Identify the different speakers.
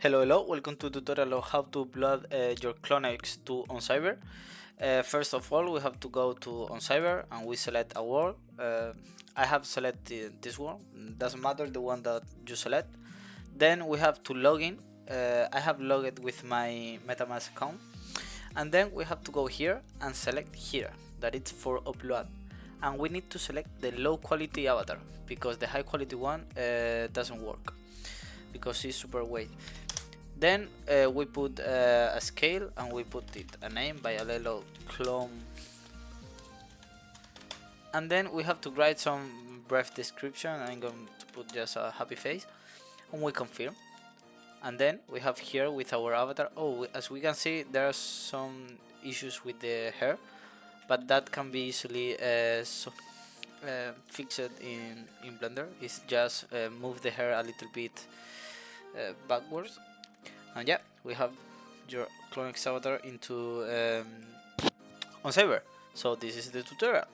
Speaker 1: Hello, welcome to tutorial of how to upload your Clonex to Oncyber. First of all, we have to go to Oncyber and we select a world. I have selected this one, doesn't matter the one that you select. Then we have to log in. I have logged with my MetaMask account. And then we have to go here and select here, that it's for upload. And we need to select the low quality avatar, because the high quality one doesn't work, because it's super weight. Then we put a scale and we put it a name by Alelo clone. And then we have to write some brief description. I'm going to put just a happy face and we confirm. And then we have here with our avatar, as we can see there are some issues with the hair, but that can be easily fixed in Blender. It's just move the hair a little bit backwards. And yeah, we have your Clonex avatar into Oncyber. So this is the tutorial.